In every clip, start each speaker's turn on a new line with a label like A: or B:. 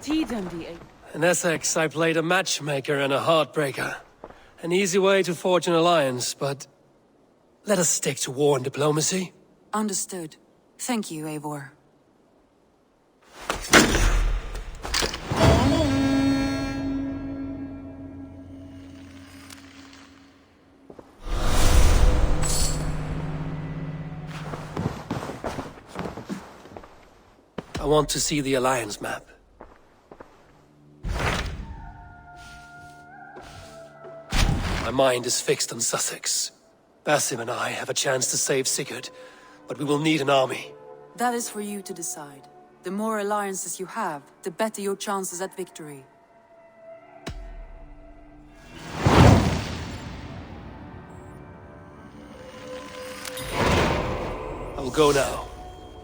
A: In Essex, I played a matchmaker and a heartbreaker. An easy way to forge an alliance, but let us stick to war and diplomacy.
B: Understood. Thank you, Eivor.
A: I want to see the Alliance map. My mind is fixed on Sussex. Basim and I have a chance to save Sigurd, but we will need an army.
B: That is for you to decide. The more alliances you have, the better your chances at victory.
A: I will go now,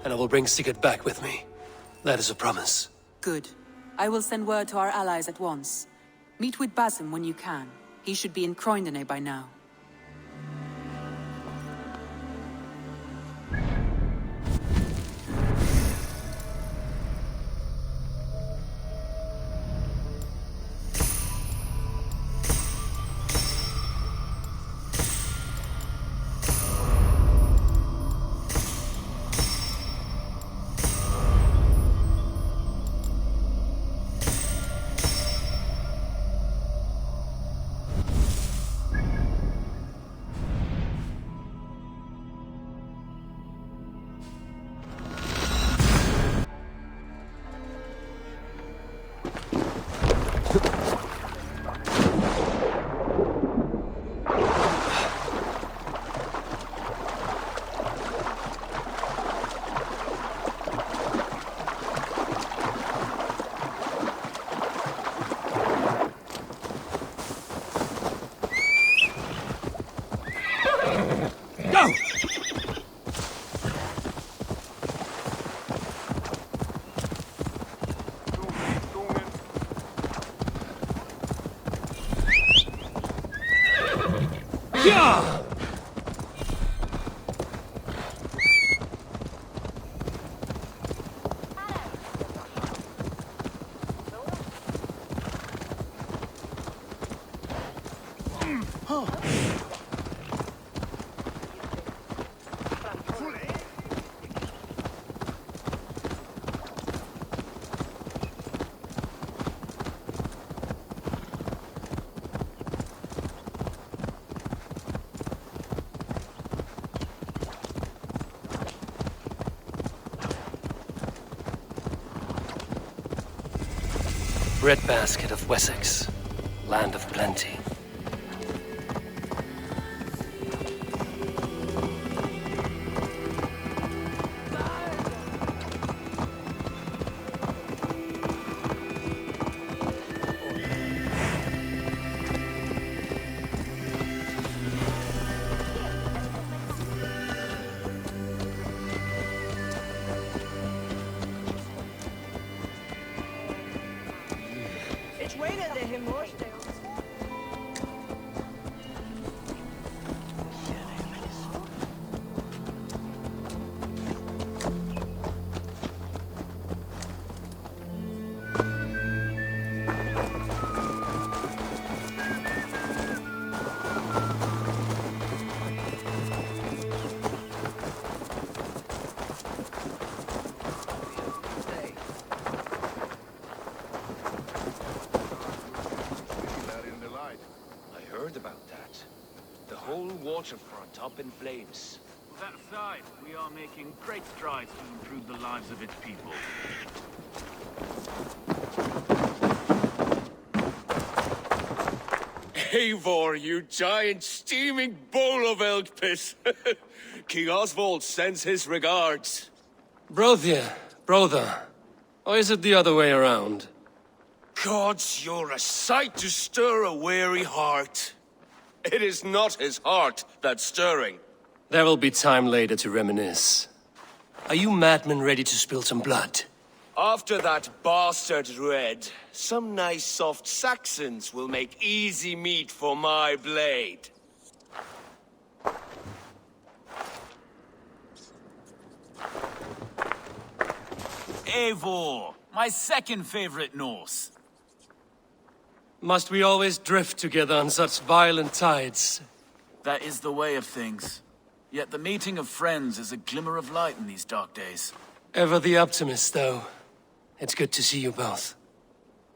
A: and I will bring Sigurd back with me. That is a promise.
B: Good. I will send word to our allies at once. Meet with Basim when you can. He should be in Croydon by now.
A: Breadbasket of Wessex, land of plenty.
C: Waterfront up in flames.
D: That aside, we are making great strides to improve the lives of its people.
C: Eivor, you giant steaming bowl of elk piss! King Oswald sends his regards.
A: Brother. Or is it the other way around?
C: Gods, you're a sight to stir a weary heart. It is not his heart that's stirring.
A: There will be time later to reminisce. Are you madmen ready to spill some blood?
C: After that bastard Red, some nice soft Saxons will make easy meat for my blade.
D: Eivor, My second favorite Norse.
A: Must we always drift together on such violent tides?
D: That is the way of things. Yet the meeting of friends is a glimmer of light in these dark days.
A: Ever the optimist, though. It's good to see you both.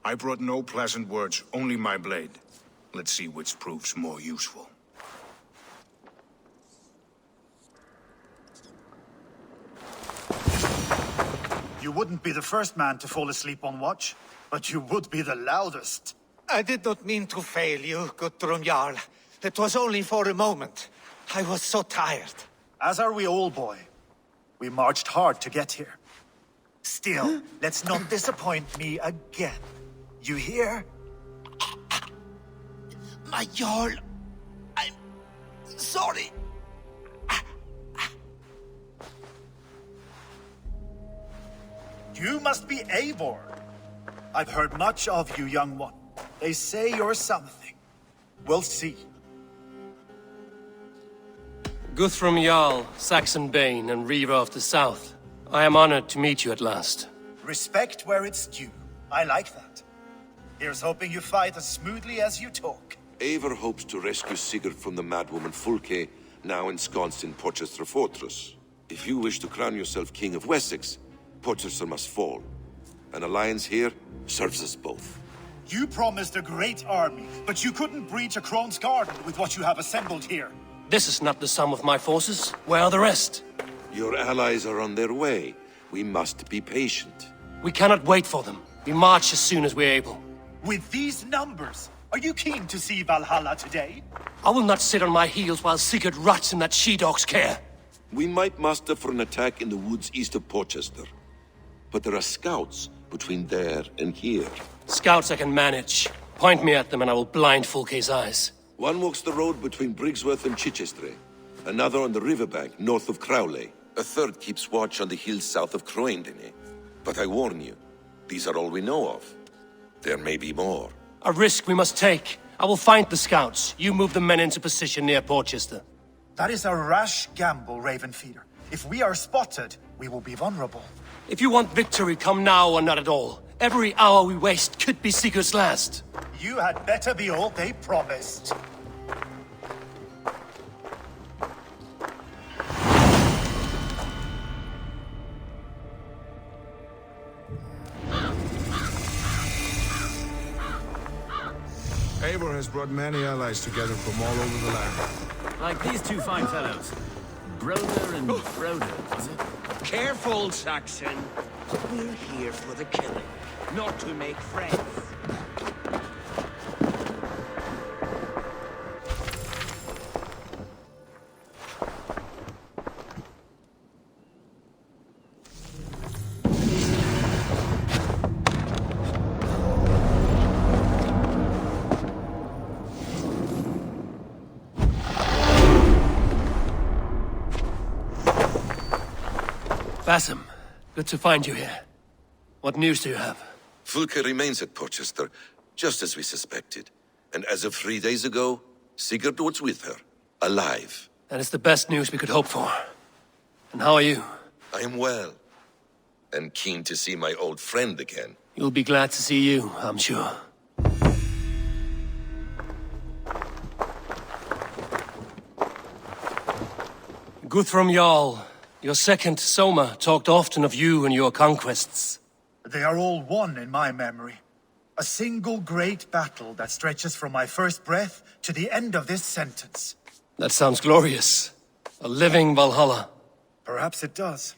E: I brought no pleasant words, only my blade. Let's see which proves more useful.
F: You wouldn't be the first man to fall asleep on watch, but you would be the loudest.
G: I did not mean to fail you, Guthrum Jarl. It was only for a moment. I was so tired.
F: As are we all, boy. We marched hard to get here. Still, let's not disappoint me again. You hear?
G: My Jarl, I'm sorry.
F: You must be Eivor. I've heard much of you, young one. They say you're something. We'll see.
A: Guthrum Jarl, Saxon Bane, and Reaver of the South. I am honored to meet you at last.
F: Respect where it's due. I like that. Here's hoping you fight as smoothly as you talk.
H: Eivor hopes to rescue Sigurd from the madwoman Fulke, now ensconced in Porchester Fortress. If you wish to crown yourself King of Wessex, Porchester must fall. An alliance here serves us both.
F: You promised a great army, but you couldn't breach a Crone's garden with what you have assembled here.
A: This is not the sum of my forces. Where are the rest?
H: Your allies are on their way. We must be patient.
A: We cannot wait for them. We march as soon as we're able.
F: With these numbers, are you keen to see Valhalla today?
A: I will not sit on my heels while Sigurd rots in that she-dog's care.
H: We might muster for an attack in the woods east of Porchester. But there are scouts between there and here.
A: Scouts I can manage. Point me at them and I will blind Fulke's eyes.
H: One walks the road between Briggsworth and Chichester. Another on the riverbank north of Crowley. A third keeps watch on the hills south of Croendene. But I warn you, these are all we know of. There may be more.
A: A risk we must take. I will find the scouts. You move the men into position near Porchester.
F: That is a rash gamble, Ravenfeeder. If we are spotted, we will be vulnerable.
A: If you want victory, come now or not at all. Every hour we waste could be Sigurd's last.
F: You had better be all they promised.
E: Eivor has brought many allies together from all over the land.
D: Like these two fine fellows. Broder and Broder, was it?
C: Careful, Saxon. We're here for the killing, not to make friends.
A: Basim, good to find you here. What news do you have?
H: Fulke remains at Porchester, just as we suspected. And as of 3 days ago, Sigurd was with her, alive.
A: That is the best news we could hope for. And how are you?
H: I am well, and keen to see my old friend again.
A: You'll be glad to see you, I'm sure. Guthrum Jarl, your second Soma talked often of you and your conquests.
F: They are all one in my memory. A single great battle that stretches from my first breath to the end of this sentence.
A: That sounds glorious. A living Valhalla.
F: Perhaps it does.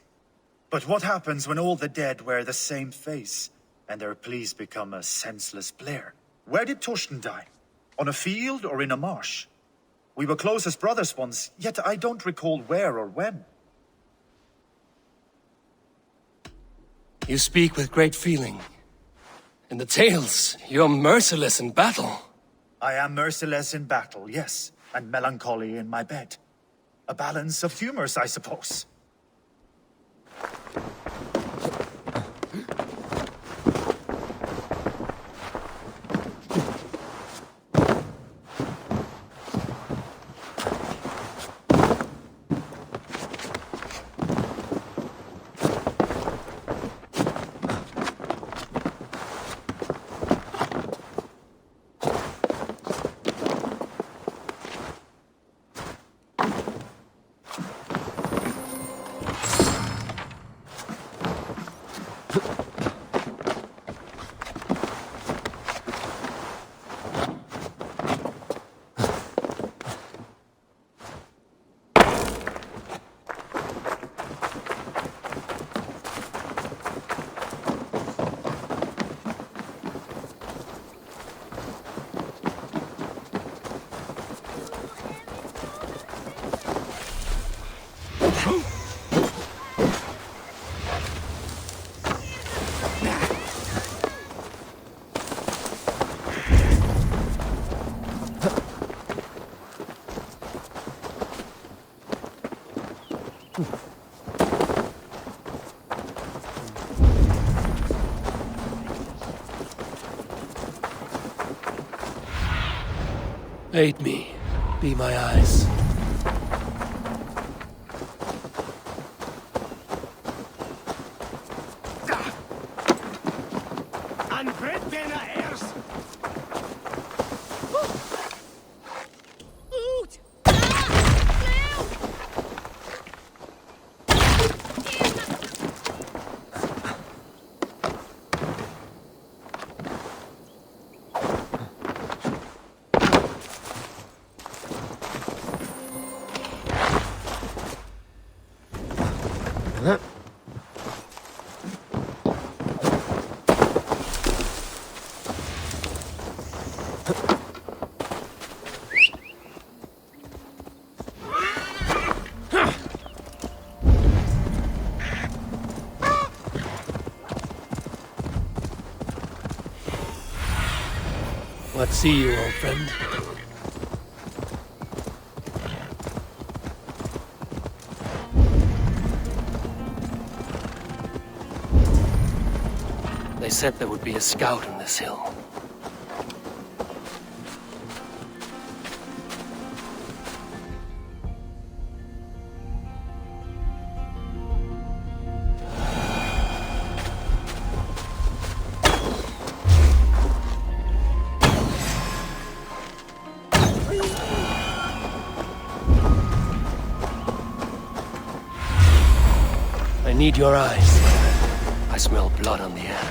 F: But what happens when all the dead wear the same face, and their pleas become a senseless blare? Where did Torsten die? On a field or in a marsh? We were close as brothers once, yet I don't recall where or when.
A: You speak with great feeling. In the tales, you're merciless in battle.
F: I am merciless in battle, yes, and melancholy in my bed. A balance of humors, I suppose.
A: Aid me. Be my eyes. Let's see you, old friend. They said there would be a scout on this hill. I need your eyes. I smell blood on the air.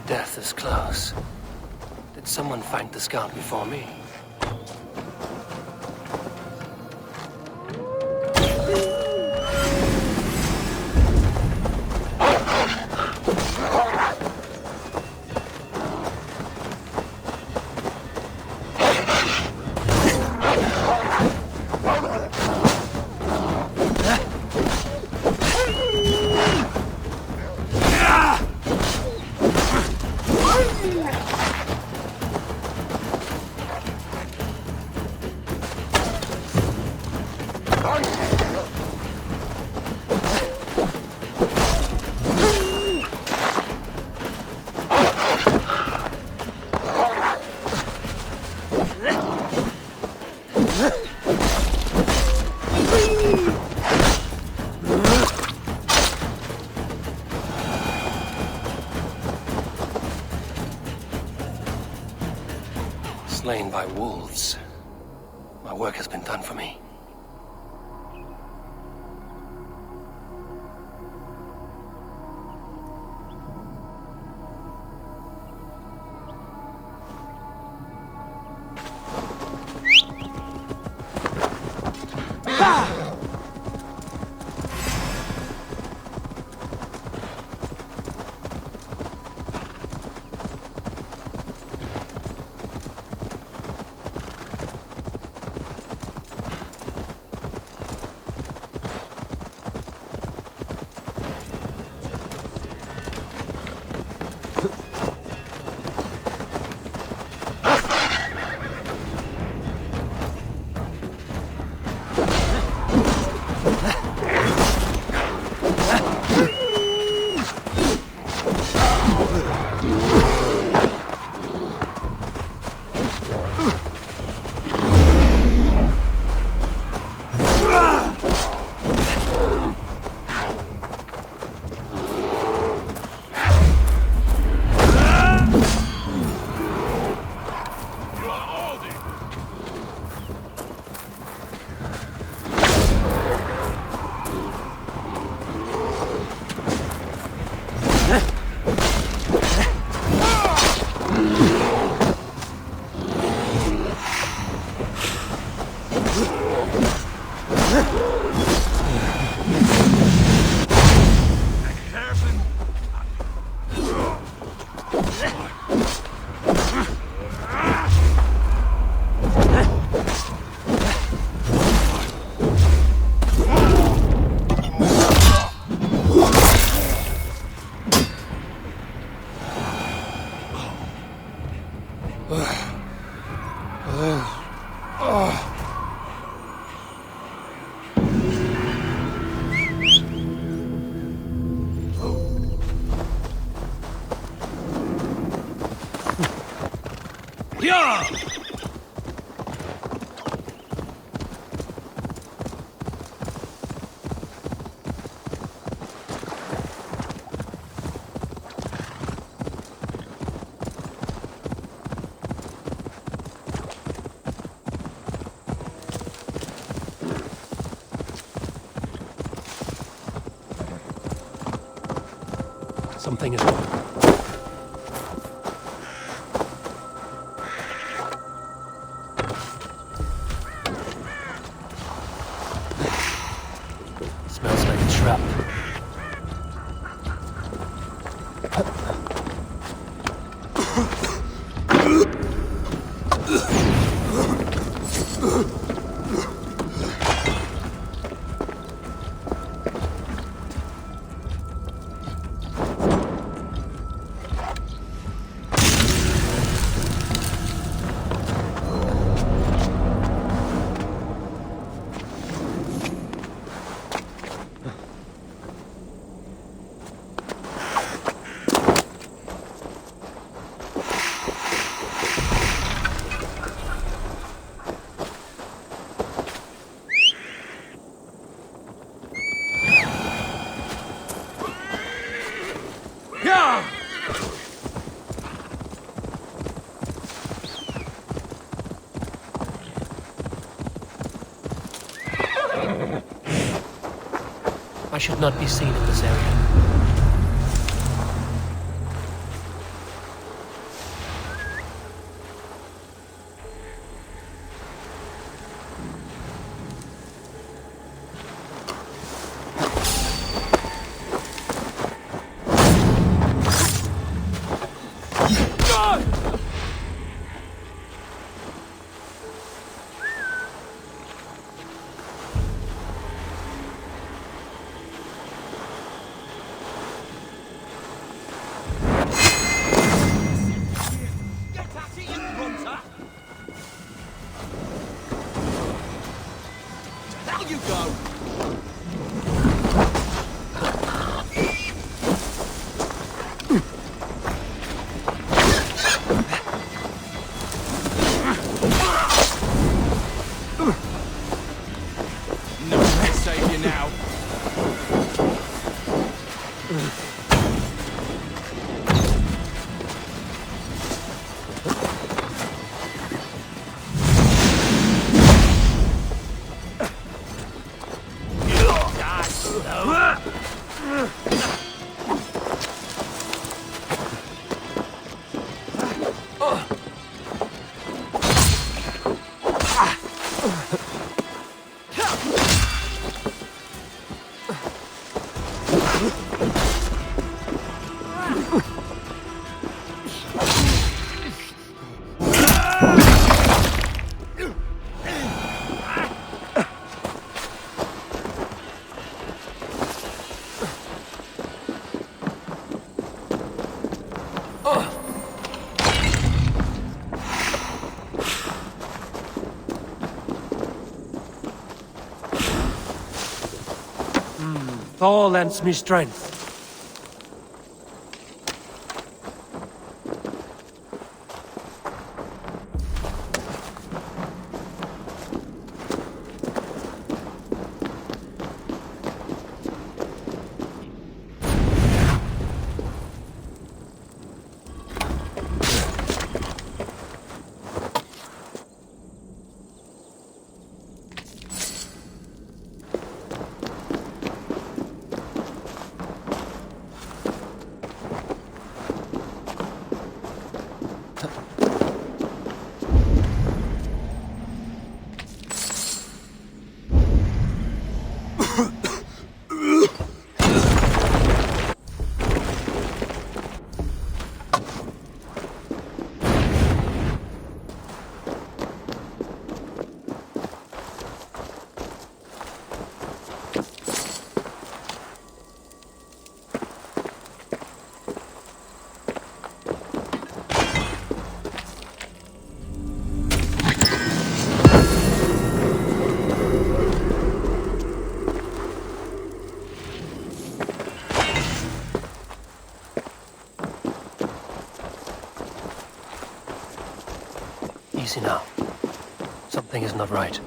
A: Death is close. Did someone find the scout before me? Slain by wolves. My work has been done for me. Something is wrong. Smells like a trap. I should not be seen in this area. Thor lends me strength. not right.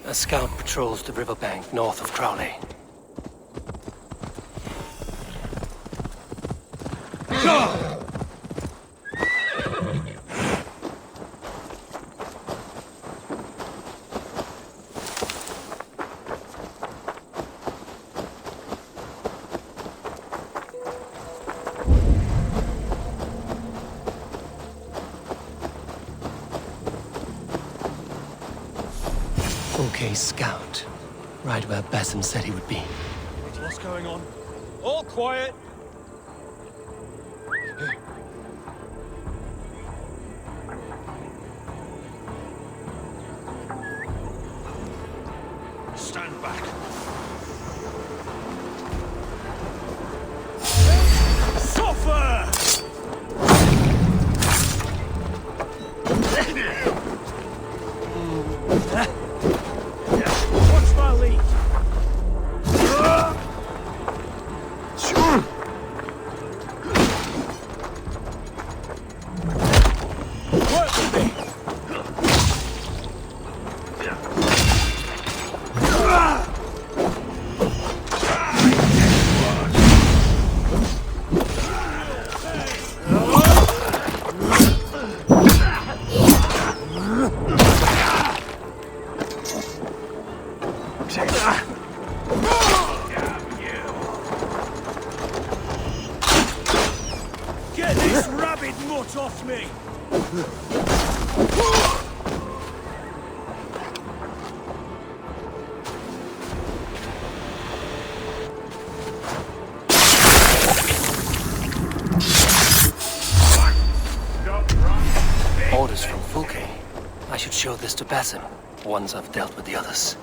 A: A scout patrols the riverbank north of Crowley. Okay, scout. Right where Basim said he would be.
I: What's going on? All quiet!
E: Stand back.
I: Suffer! Watch my lead! Work with me! Get this rabid mutt off me!
A: Orders from Fulke. I should show this to Basim once I've dealt with the others.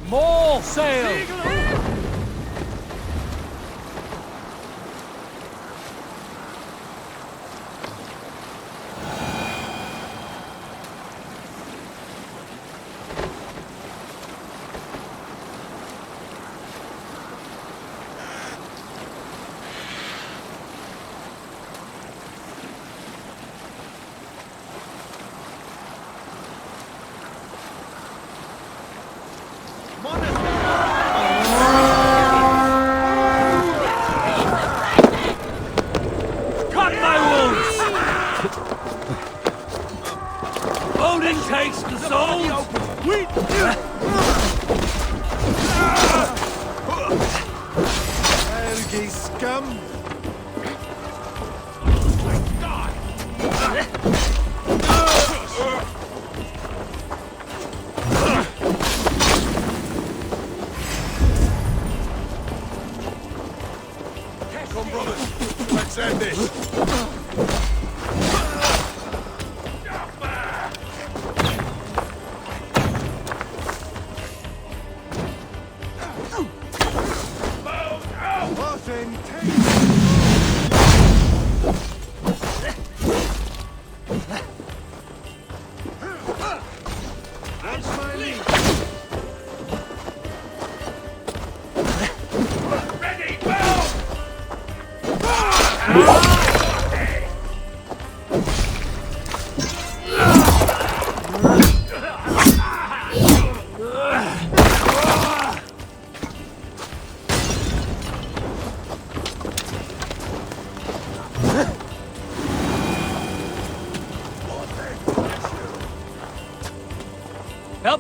I: More sail! Cut my wounds! Odin takes the souls!
G: Helgi scum!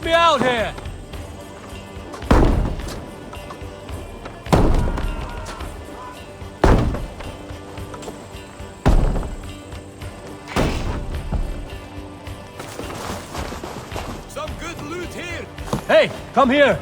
I: me out here!
C: Some good loot here!
I: Hey, come here!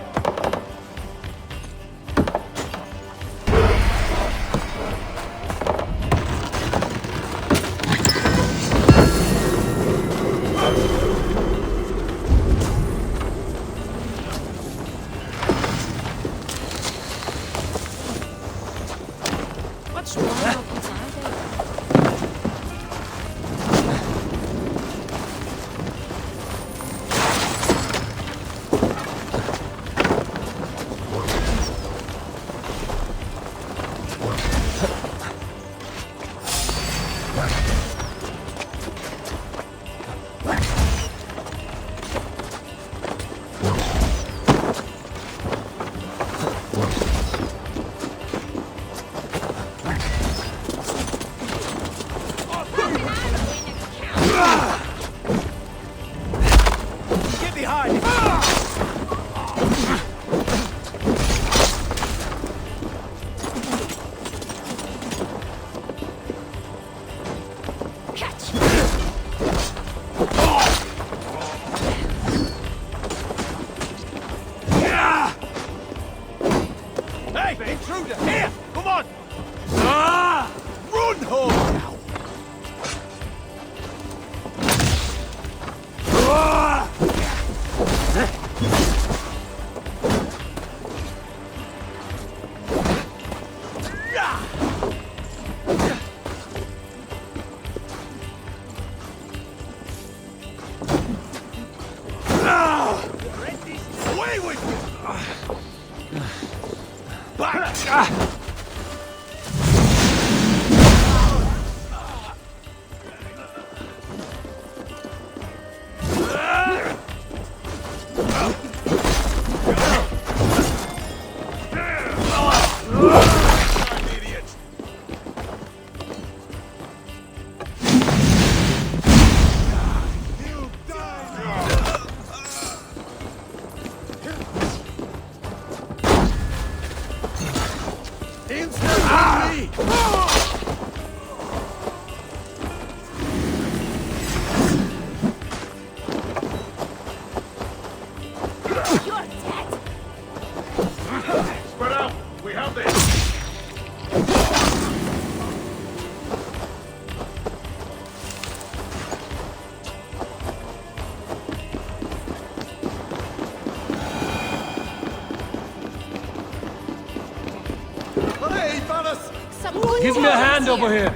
I: Give me a hand over here.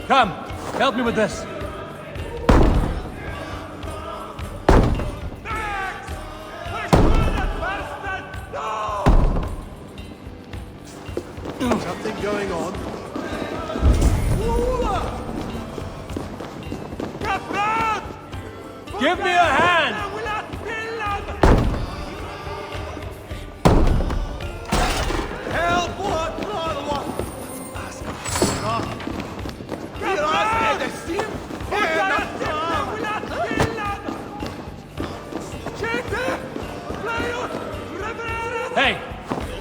I: Come, help me with this.
C: Something going on.
I: Give me a hand! Hey,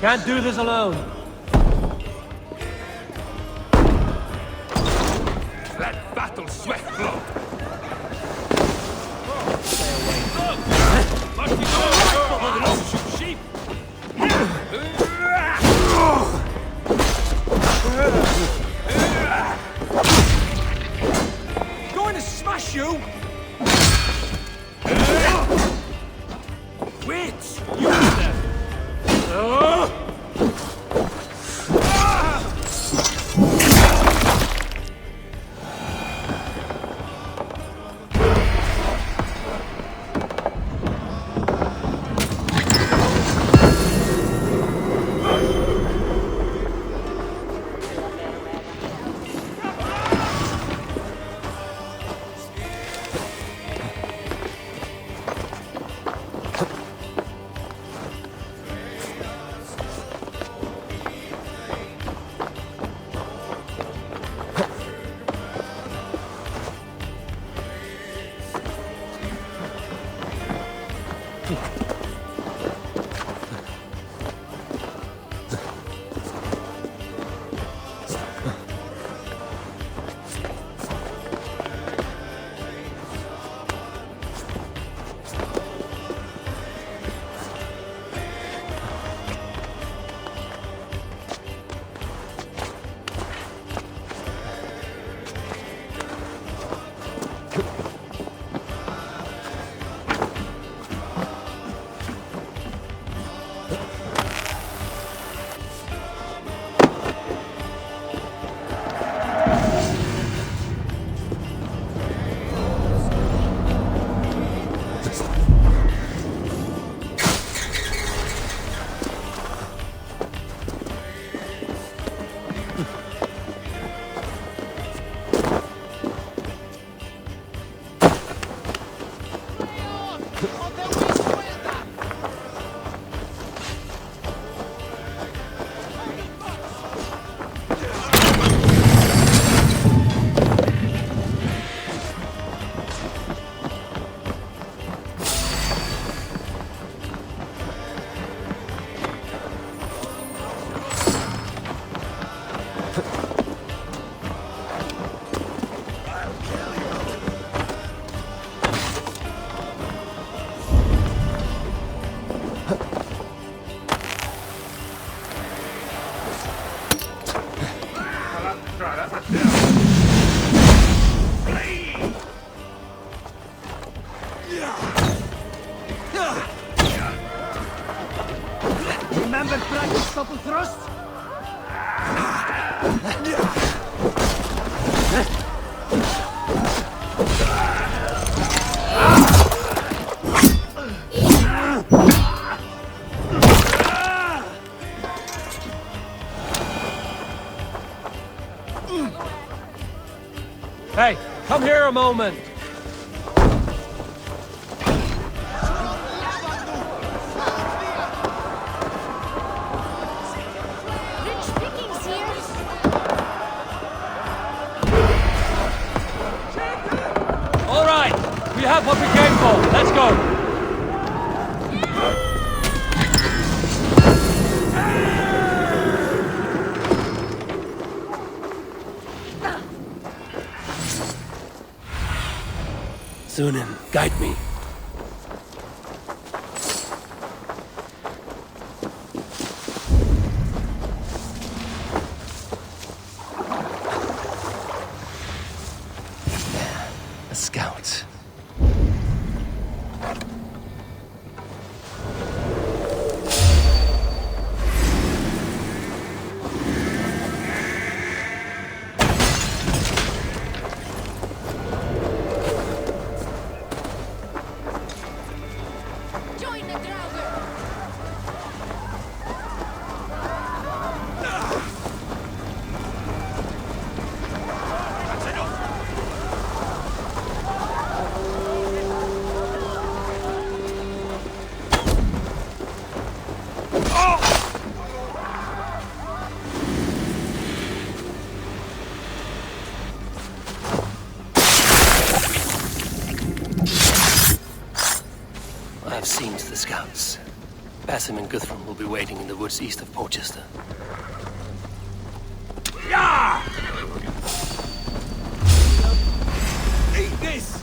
I: can't do this alone.
C: Let battle sweat flow. Must be going right for the lost sheep. Going to smash you. Wait, you there.
I: Even practice double thrust? Hey, come here a moment. All right, we have what we came for. Let's go.
A: Sunan, guide me. A scout. I've seen to the scouts. Basim and Guthrum will be waiting in the woods east of Portchester.
C: Yeah! Eat this!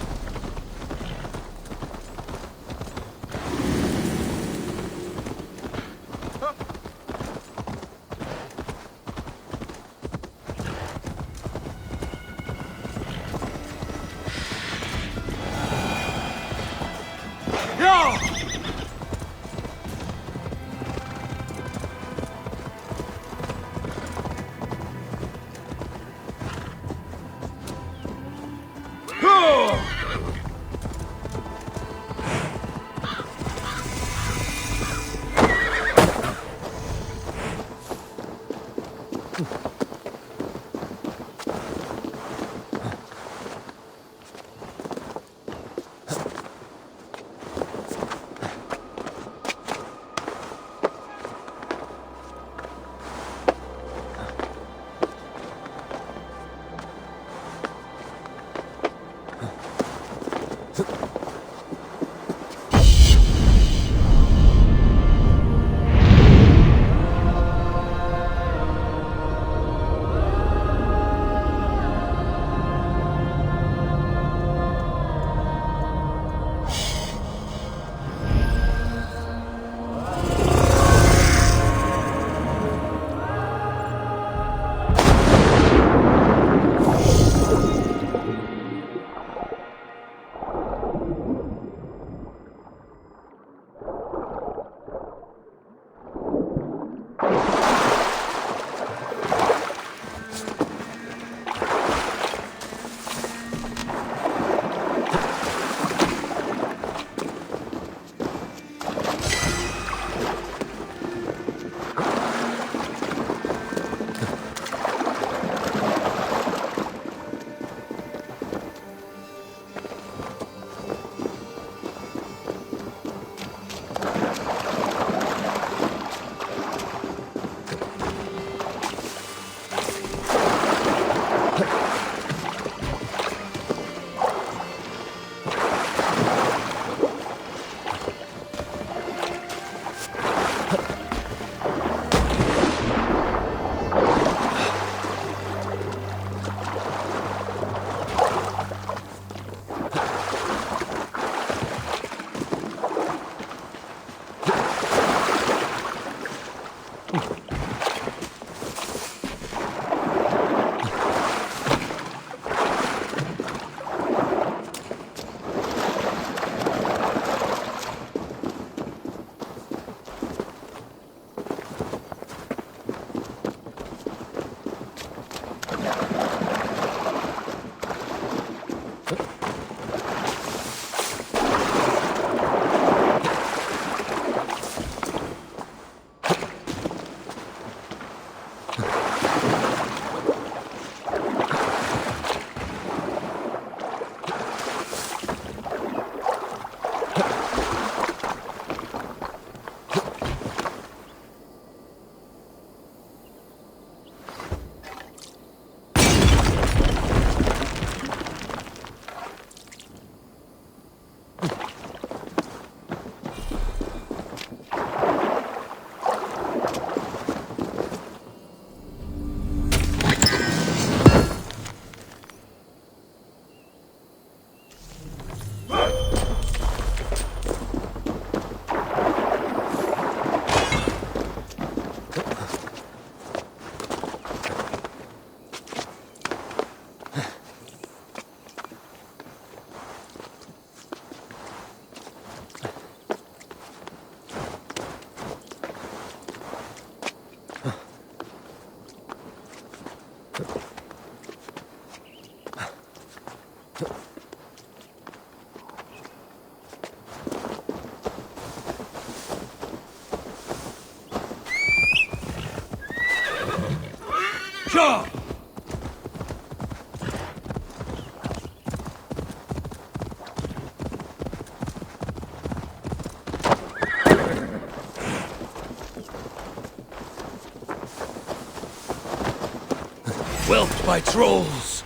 I: Sure! Whelped by trolls!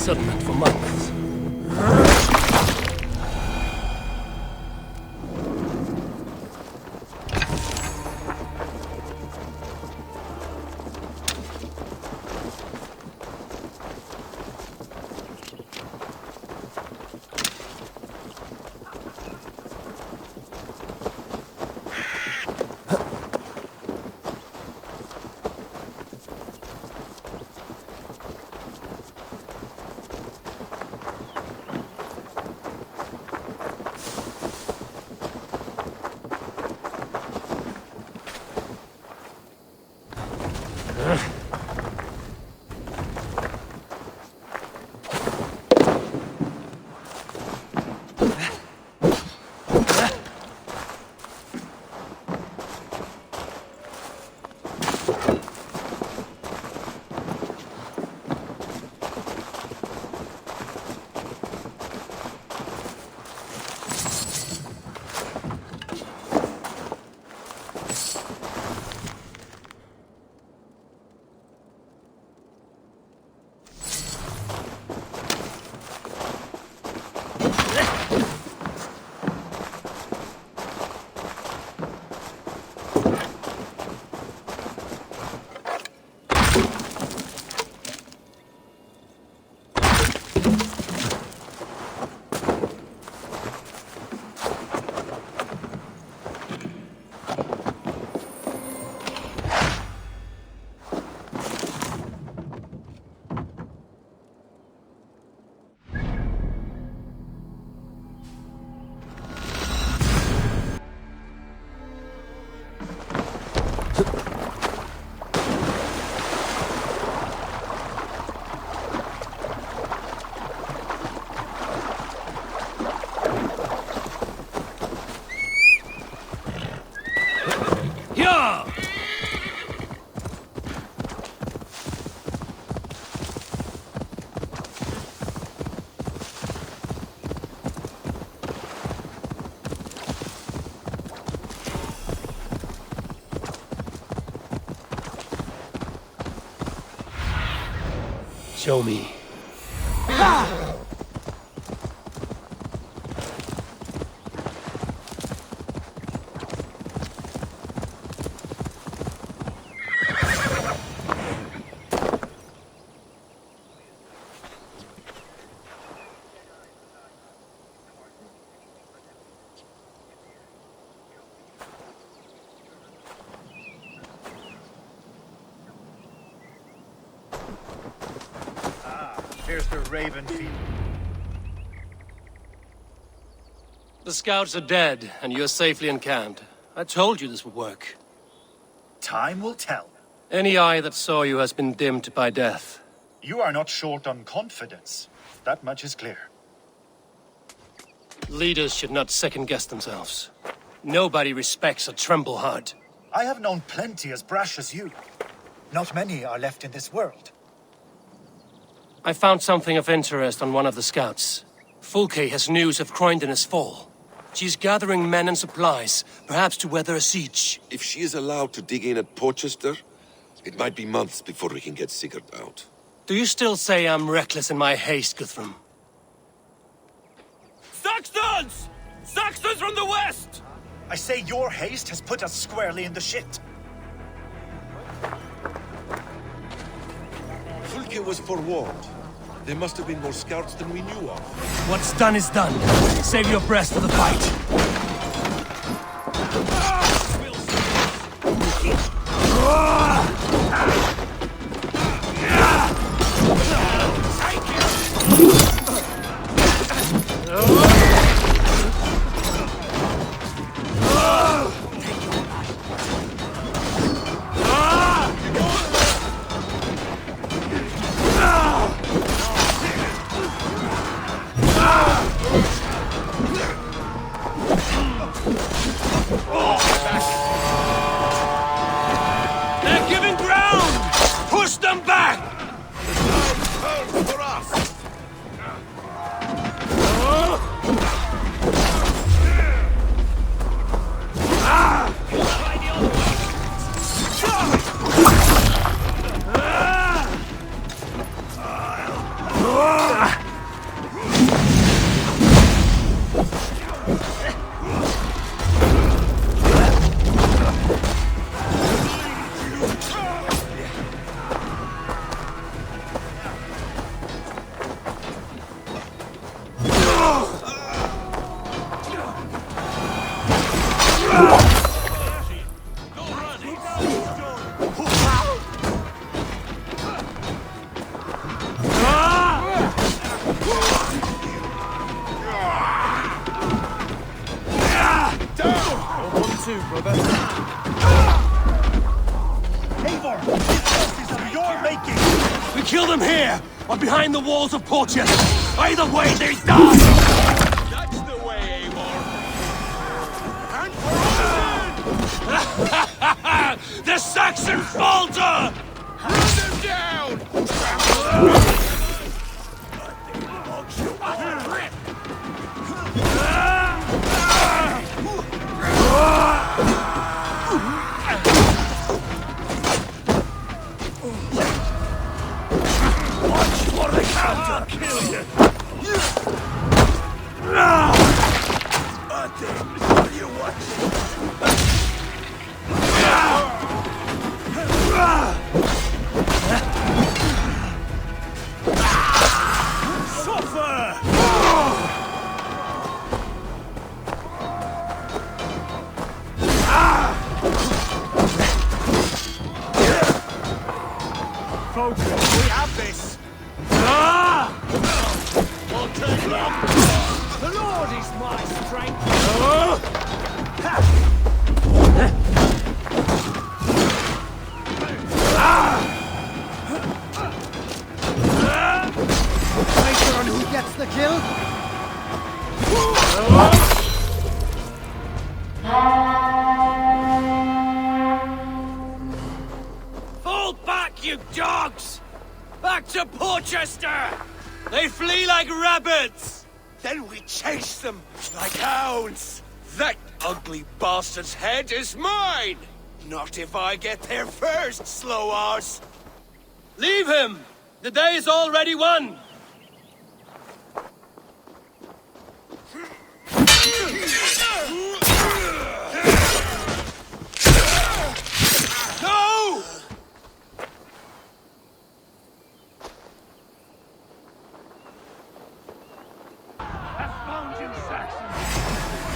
A: settlement for months. Show me.
F: Here's the Raven feed.
A: The scouts are dead, and you're safely encamped. I told you this would work.
F: Time will tell.
A: Any eye that saw you has been dimmed by death.
F: You are not short on confidence. That much is clear.
A: Leaders should not second-guess themselves. Nobody respects a tremble heart.
F: I have known plenty as brash as you. Not many are left in this world.
A: I found something of interest on one of the scouts. Fulke has news of Croydon's fall. She's gathering men and supplies, perhaps to weather a siege.
H: If she is allowed to dig in at Porchester, it might be months before we can get Sigurd out.
A: Do you still say I'm reckless in my haste, Guthrum?
I: Saxons! Saxons from the west!
F: I say your haste has put us squarely in the shit.
H: Fulke was forewarned. There must have been more scouts than we knew of.
A: What's done is done. Save your breath for the fight. They're giving ground! Push them back!
H: For us!
A: We kill them here, or behind the walls of Portchester. Either way, they die!
C: That's the way, Eivor. And for
A: The Saxon falter!
C: Hunt them down!
A: Watch for the counter! Kill you!
C: Focus, we have this! Won't take long! The Lord is my strength!
G: Wager on who gets the kill?
A: Fall back, you dogs! Back to Portchester! They flee like rabbits!
C: Then we chase them like hounds! That ugly bastard's head is mine! Not if I get there first, slow arse!
A: Leave him! The day is already won!
C: No!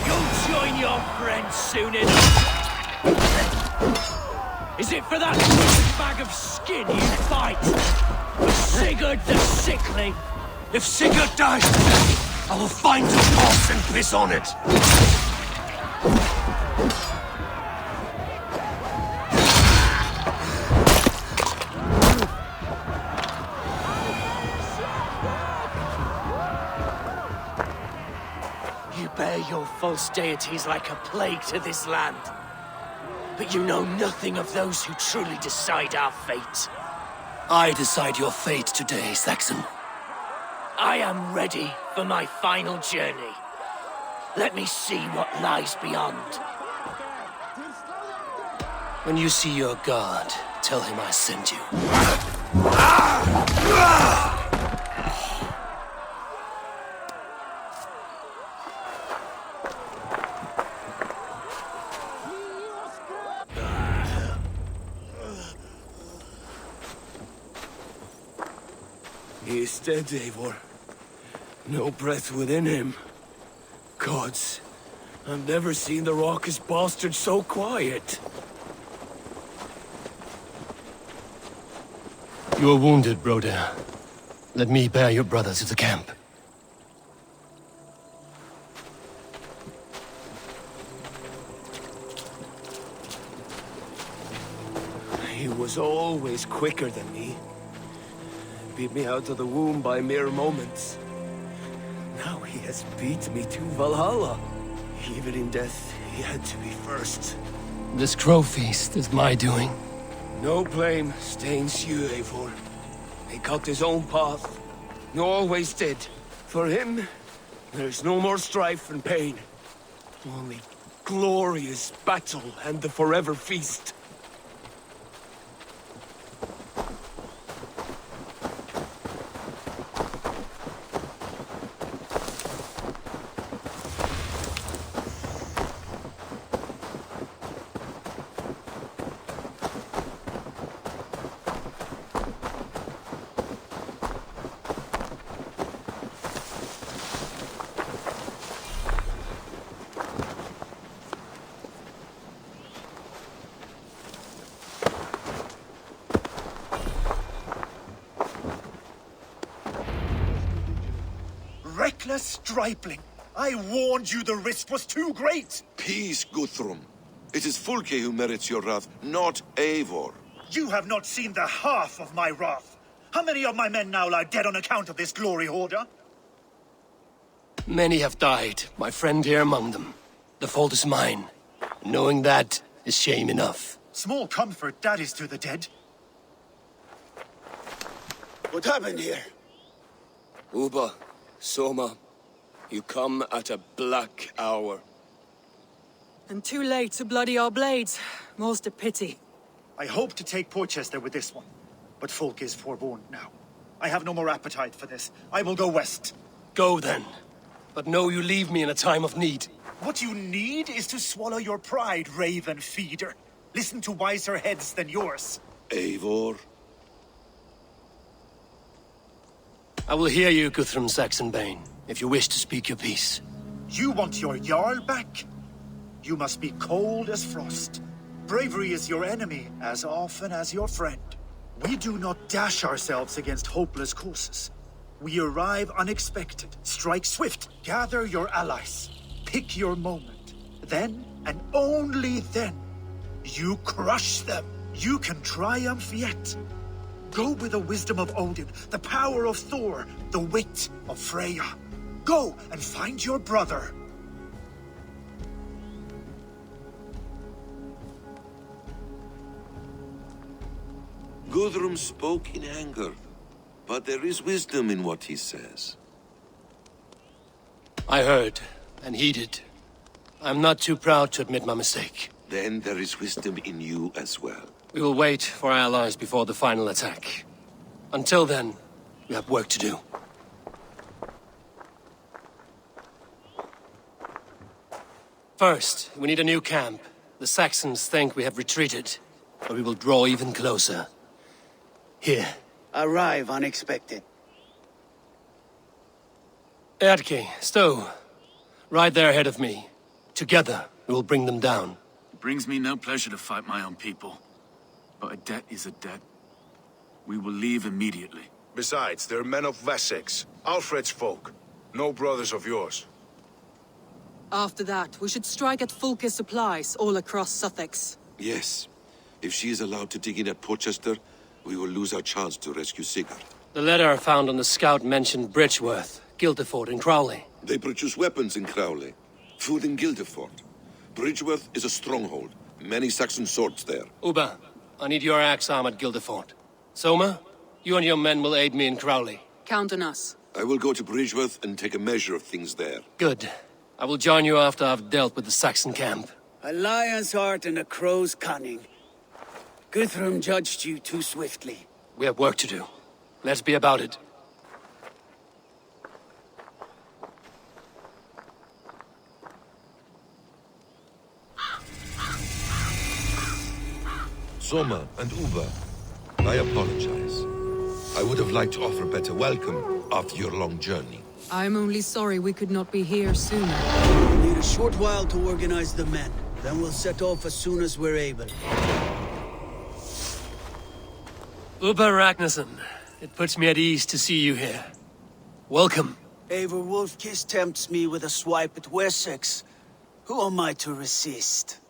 A: You'll join your friends soon enough! Is it for that bag of skin you fight? For Sigurd the Sickly? If Sigurd dies, I will find your corpse and piss on it! You bear your false deities like a plague to this land. But you know nothing of those who truly decide our fate. I decide your fate today, Saxon. I am ready for my final journey. Let me see what lies beyond. When you see your god, tell him I sent you.
C: He is dead, Eivor. No breath within him. Gods, I've never seen the raucous bastard so quiet.
A: You are wounded, Broder. Let me bear your brother to the camp.
C: He was always quicker than me. Beat me out of the womb by mere moments. Now he has beat me to Valhalla. Even in death, he had to be first.
A: This crow feast is my doing.
C: No blame stains you, Eivor. He cut his own path. He always did. For him, there's no more strife and pain. Only glorious battle and the forever feast.
F: Reckless stripling! I warned you the risk was too great!
H: Peace, Guthrum. It is Fulke who merits your wrath, not Eivor.
F: You have not seen the half of my wrath. How many of my men now lie dead on account of this glory hoarder?
A: Many have died, my friend here among them. The fault is mine. Knowing that is shame enough.
F: Small comfort that is to the dead.
C: What happened here? Uba, Soma, you come at a black hour.
B: And too late to bloody our blades. Most a pity.
F: I hope to take Porchester with this one, but Folk is forewarned now. I have no more appetite for this. I will go west.
A: Go then. But know you leave me in a time of need.
F: What you need is to swallow your pride, raven feeder. Listen to wiser heads than yours.
H: Eivor?
A: I will hear you, Guthrum Saxonbane, if you wish to speak your piece.
F: You want your Jarl back? You must be cold as frost. Bravery is your enemy as often as your friend. We do not dash ourselves against hopeless courses. We arrive unexpected, strike swift, gather your allies, pick your moment. Then, and only then, you crush them. You can triumph yet. Go with the wisdom of Odin, the power of Thor, the wit of Freya. Go and find your brother.
H: Guthrum spoke in anger, but there is wisdom in what he says.
A: I heard, and heeded. I'm not too proud to admit my mistake.
H: Then there is wisdom in you as well.
A: We will wait for our allies before the final attack. Until then, we have work to do. First, we need a new camp. The Saxons think we have retreated, but we will draw even closer. Here.
J: Arrive unexpected.
A: Erdke, Stowe. Right there ahead of me. Together, we will bring them down.
D: It brings me no pleasure to fight my own people. But a debt is a debt. We will leave immediately.
E: Besides, they're men of Wessex, Alfred's folk. No brothers of yours.
B: After that, we should strike at Fulke's supplies all across Sussex.
H: Yes. If she is allowed to dig in at Porchester, we will lose our chance to rescue Sigurd.
A: The letter found on the scout mentioned Bridgeworth, Guildeford, and Crowley.
H: They produce weapons in Crowley, food in Guildeford. Bridgeworth is a stronghold. Many Saxon swords there.
A: Uba, I need your axe arm at Guildeford. Soma, you and your men will aid me in Crowley.
B: Count on us.
H: I will go to Bridgeworth and take a measure of things there.
A: Good. I will join you after I've dealt with the Saxon camp.
J: A lion's heart and a crow's cunning. Guthrum judged you too swiftly.
A: We have work to do. Let's be about it.
H: Soma and Uba, I apologize. I would have liked to offer a better welcome after your long journey.
B: I'm only sorry we could not be here sooner.
J: We need a short while to organize the men. Then we'll set off as soon as we're able.
I: Uber Ragnarsson. It puts me at ease to see you here. Welcome.
J: Eivor Wolfkiss tempts me with a swipe at Wessex. Who am I to resist?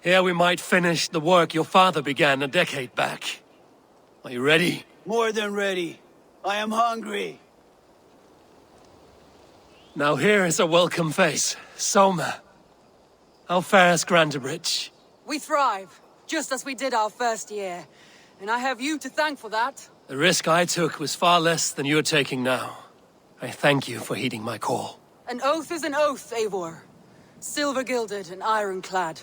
I: Here we might finish the work your father began a decade back. Are you ready?
J: More than ready. I am hungry.
I: Now here is a welcome face. Soma. How fares Grandabridge?
B: We thrive, just as we did our first year. And I have you to thank for that.
I: The risk I took was far less than you're taking now. I thank you for heeding my call.
B: An oath is an oath, Eivor. Silver-gilded and ironclad.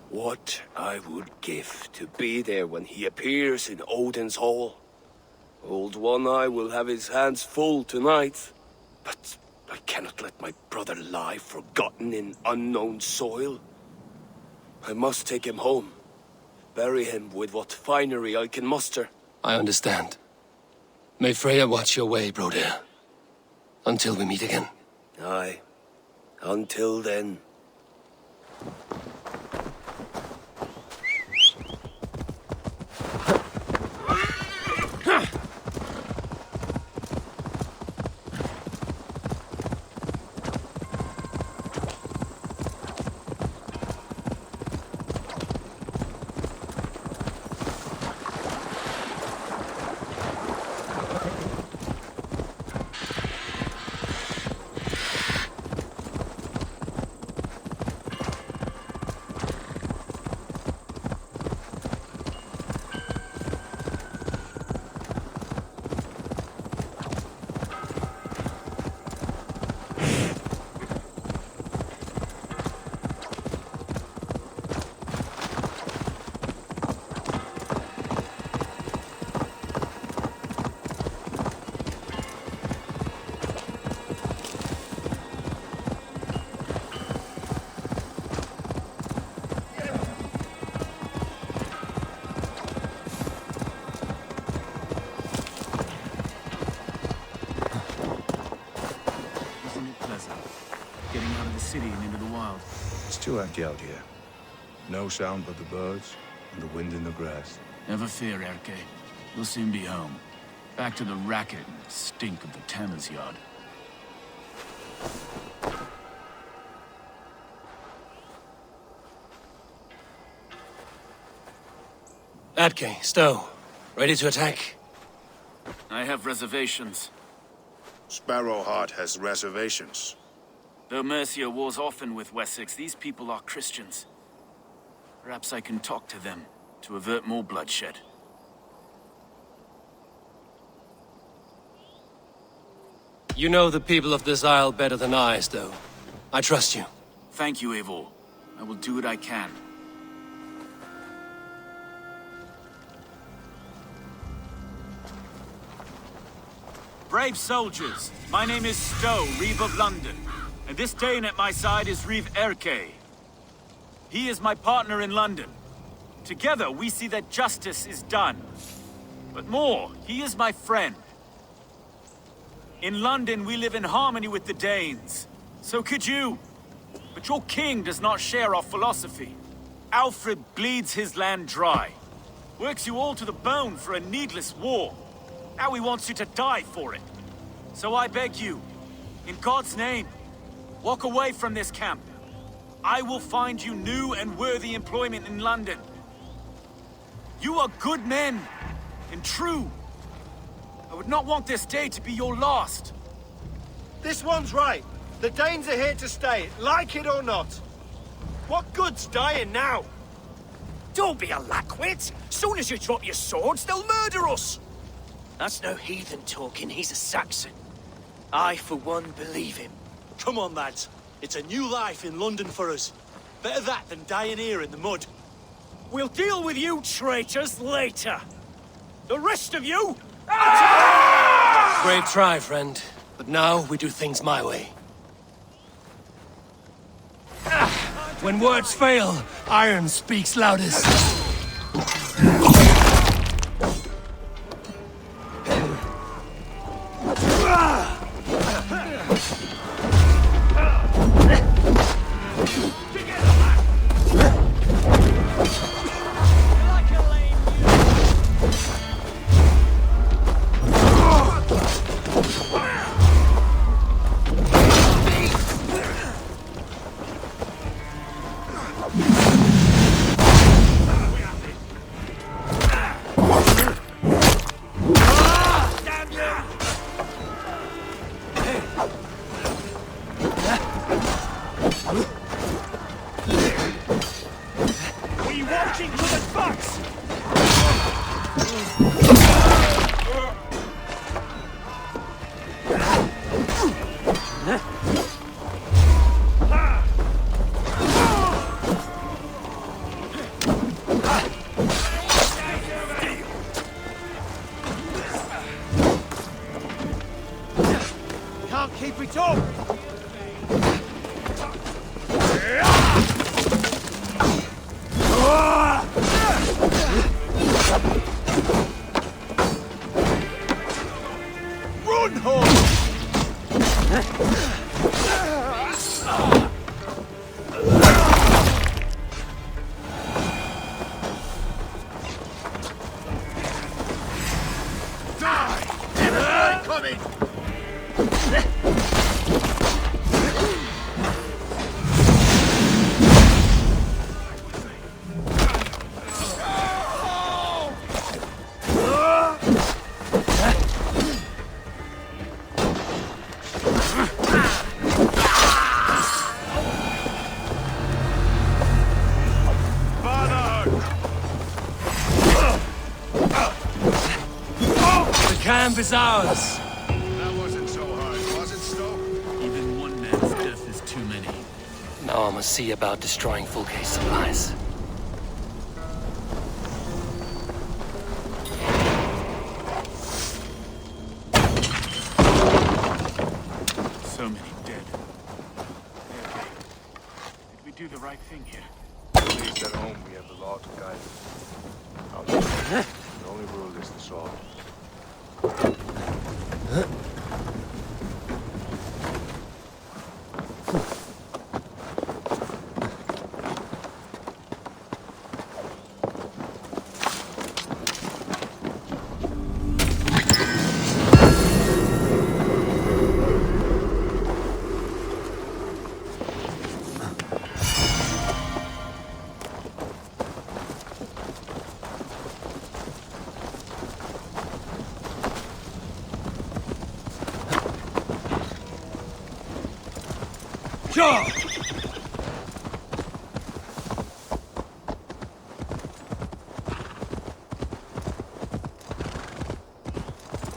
C: What I would give to be there when he appears in Odin's Hall. Old One Eye will have his hands full tonight. But I cannot let my brother lie forgotten in unknown soil. I must take him home. Bury him with what finery I can muster.
I: I understand. May Freya watch your way, Broder. Until we meet again.
C: Aye. Until then.
D: Getting out of the city and into the wild.
E: It's too empty out here. No sound but the birds and the wind in the grass.
D: Never fear, Erke. We'll soon be home. Back to the racket and the stink of the tanner's yard.
I: Atke, Stowe. Ready to attack?
D: I have reservations.
E: Sparrowheart has reservations.
D: Though Mercia wars often with Wessex, these people are Christians. Perhaps I can talk to them to avert more bloodshed.
I: You know the people of this isle better than I, Stowe. I trust you.
D: Thank you, Eivor. I will do what I can. Brave soldiers, my name is Stowe, Reeve of London, and this Dane at my side is Reeve Erke. He is my partner in London. Together, we see that justice is done. But more, he is my friend. In London, we live in harmony with the Danes. So could you. But your king does not share our philosophy. Alfred bleeds his land dry. Works you all to the bone for a needless war. Now he wants you to die for it. So I beg you, in God's name, walk away from this camp. I will find you new and worthy employment in London. You are good men, and true. I would not want this day to be your last.
K: This one's right. The Danes are here to stay, like it or not. What good's dying now?
A: Don't be a lackwit! Soon as you drop your swords, they'll murder us! That's no heathen talking, he's a Saxon. I, for one, believe him.
K: Come on, lads. It's a new life in London for us. Better that than dying here in the mud.
A: We'll deal with you traitors later. The rest of you...
I: Brave try, friend. But now we do things my way. When words fail, iron speaks loudest.
K: Keep it up! Run, horse! Die! Coming!
I: Camp is ours.
E: That wasn't so hard, was it, Stoke?
D: Even one man's death is too many.
I: Now I must see about destroying full case supplies.
D: So many dead. Okay. Did we do the right thing here?
E: At least at home we have the law to guide us. Out there, the only rule is the sword.
I: Sure.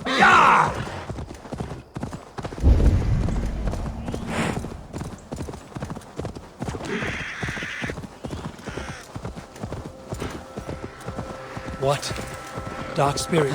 I: Yeah! What? Dark spirit.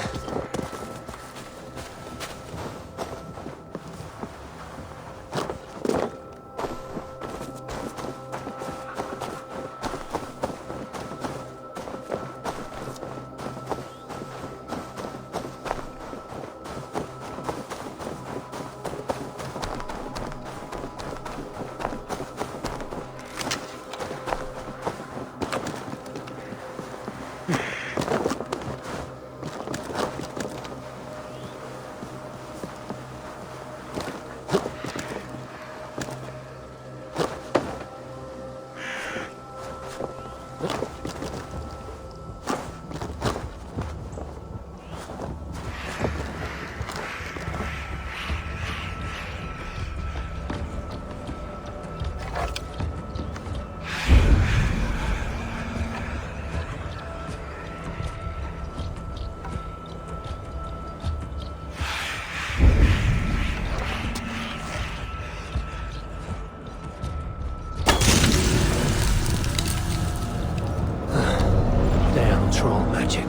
I: Damn troll magic.